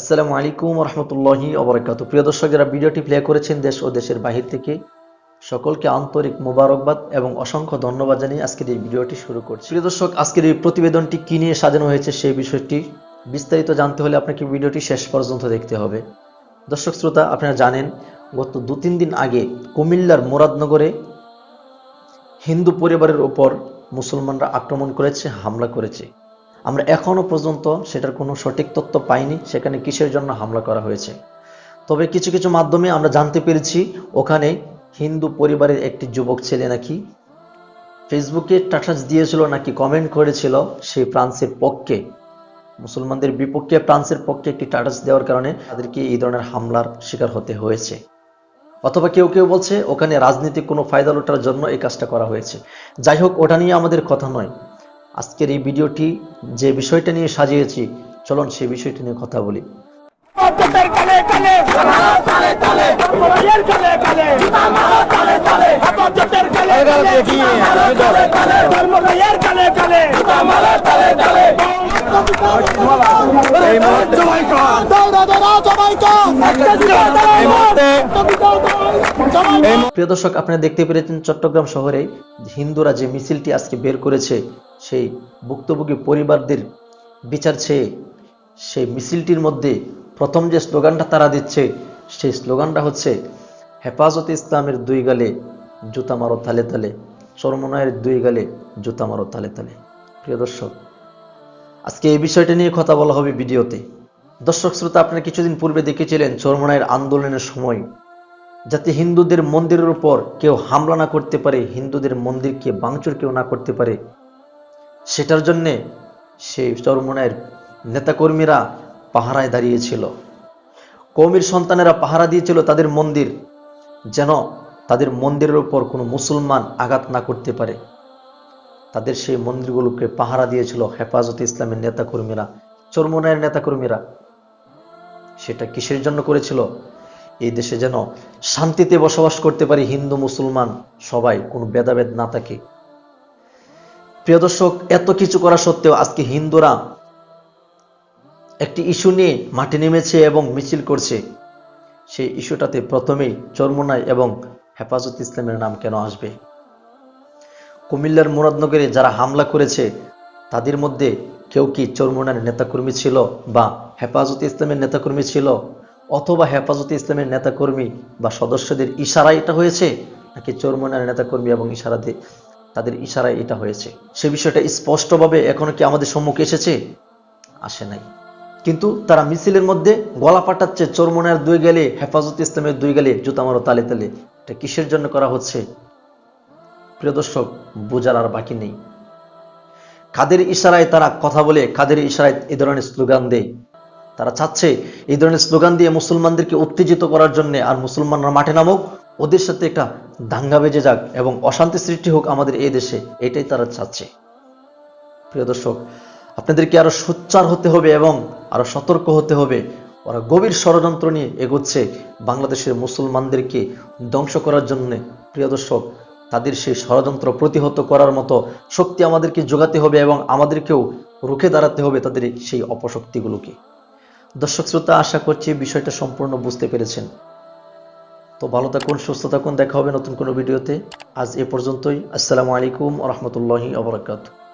আসসালামু আলাইকুম রহমতুল্লাহি ওবরাকাতুহু। প্রিয় দর্শক, যারা ভিডিওটি প্লে করেছেন দেশ ও দেশের বাহির থেকে, সকলকে আন্তরিক মোবারকবাদ এবং অসংখ্য ধন্যবাদ জানিয়ে আজকের এই ভিডিওটি শুরু করছি। প্রিয় দর্শক, আজকের এই প্রতিবেদনটি কি নিয়ে সাজানো হয়েছে সেই বিষয়টি বিস্তারিত জানতে হলে আপনাকে ভিডিওটি শেষ পর্যন্ত দেখতে হবে। দর্শক শ্রোতা, আপনারা জানেন গত 2-3 দিন আগে কুমিল্লার মুরাদনগরে হিন্দু পরিবারের উপর মুসলমানরা আক্রমণ করেছে, হামলা করেছে। আমরা এখনো পর্যন্ত সেটার কোনো সঠিক তথ্য পাইনি সেখানে কিসের জন্য হামলা করা হয়েছে। তবে কিছু কিছু মাধ্যমে আমরা জানতে পেরেছি ওখানে হিন্দু পরিবারের একটি যুবক ছেলে নাকি ফেসবুকে স্ট্যাটাস দিয়েছিল, নাকি কমেন্ট করেছিল সেই ফ্রান্সের পক্ষে, মুসলমানদের বিপক্ষে ফ্রান্সের পক্ষে একটি স্ট্যাটাস দেওয়ার কারণে তাদেরকে এই ধরনের হামলার শিকার হতে হয়েছে। অথবা কেউ কেউ বলছে ওখানে রাজনীতিক কোনো ফায়দা লোটার জন্য এই কাজটা করা হয়েছে। যাই হোক, ওটা নিয়ে আমাদের কথা নয়। আজকের এই ভিডিওটি যে বিষয়টা নিয়ে সাজিয়েছি, চলুন সেই বিষয়টি নিয়ে কথা বলি। প্রিয় দর্শক, আপনারা দেখতে পেরেছেন চট্টগ্রাম শহরে হিন্দুরা যে মিছিলটি আজকে বের করেছে, সেই ভুক্তভোগী পরিবারদের বিচার চেয়ে সেই মিছিলটির মধ্যে প্রথম যে স্লোগানটা তারা দিচ্ছে, সেই স্লোগানটা হচ্ছে হেফাজতে ইসলামের 2 গালে জুতা মারো তালে তালে, চরমনায়ের 2 গালে জুতা মারো তালে তালে। প্রিয় দর্শক, আজকে এই বিষয়টা নিয়ে কথা বলা হবে ভিডিওতে। দর্শক শ্রোতা, আপনারা কিছুদিন পূর্বে দেখেছিলেন চরমনায়ের আন্দোলনের সময় যাতে হিন্দুদের মন্দিরের উপর কেউ হামলা না করতে পারে, হিন্দুদের মন্দিরকে ভাঙচুর কেউ না করতে পারে, সেটার জন্যে সেই চরমনায়ের নেতাকর্মীরা পাহারায় দাঁড়িয়েছিল। কওমির সন্তানেরা পাহারা দিয়েছিল তাদের মন্দির, যেন তাদের মন্দিরের উপর কোনো মুসলমান আঘাত না করতে পারে। তাদের সেই মন্দিরগুলোকে পাহারা দিয়েছিল হেফাজতে ইসলামের নেতাকর্মীরা, চরমনায়ের নেতাকর্মীরা। সেটা কিসের জন্য করেছিল? এই দেশে যেন শান্তিতে বসবাস করতে পারে হিন্দু মুসলমান সবাই, কোনো ভেদাভেদ না থাকে। প্রিয় দর্শক, এত কিছু করা সত্ত্বেও আজকে হিন্দুরা একটি ইস্যু নিয়ে মাঠে নেমেছে এবং মিছিল করছে। সেই ইস্যুটাতে প্রথমেই চরমনাই এবং হেফাজত ইসলামের নাম কেন আসবে? কুমিল্লার মুরাদনগরে যারা হামলা করেছে তাদের মধ্যে কেউ কি চরমনার নেতাকর্মী ছিল বা হেফাজত ইসলামের নেতাকর্মী ছিল, অথবা হেফাজতে ইসলামের নেতাকর্মী বা সদস্যদের ইশারায় এটা হয়েছে, নাকি চরমনার নেতাকর্মী এবং ইশারাতে তাদের ইশারায় এটা হয়েছে? সে বিষয়টা স্পষ্টভাবে এখনো কি আমাদের সম্মুখে এসেছে? আসে নাই। কিন্তু তারা মিছিলের মধ্যে গলা পাঠাচ্ছে চরমনার 2 গালে, হেফাজত ইসলামের 2 গালে জুতা মারো তালে তালে। এটা কিসের জন্য করা হচ্ছে? প্রিয় দর্শক, বোঝার আর বাকি নেই। কাদের ইশারায় তারা কথা বলে, কাদের ইশারায় এই ধরনের স্লোগান দেয়? তারা চাচ্ছে এই ধরনের স্লোগান দিয়ে মুসলমানদেরকে উত্তেজিত করার জন্য, আর মুসলমানরা মাঠে নামুক, ওদের সাথে একটা দাঙ্গা বেজে যাক এবং অশান্তি সৃষ্টি হোক আমাদের এই দেশে, এটাই তারা চাচ্ছে। প্রিয় দর্শক, আপনাদেরকে আরো সোচ্চার হতে হবে এবং আরো সতর্ক হতে হবে। ওরা গভীর ষড়যন্ত্র নিয়ে এগোচ্ছে বাংলাদেশের মুসলমানদেরকে ধ্বংস করার জন্য। প্রিয় দর্শক, তাদের সেই ষড়যন্ত্র প্রতিহত করার মতো শক্তি আমাদেরকে যোগাতে হবে এবং আমাদেরকেও রুখে দাঁড়াতে হবে তাদের সেই অপশক্তিগুলোকে। দর্শক শ্রোতা, আশা করছি বিষয়টা সম্পূর্ণ বুঝতে পেরেছেন। তো ভালো থাকুন, সুস্থ থাকুন, দেখা হবে নতুন কোনো ভিডিওতে। আজ এ পর্যন্তই। আসসালামু আলাইকুম রহমতুল্লাহি ওয়া বারাকাতুহু।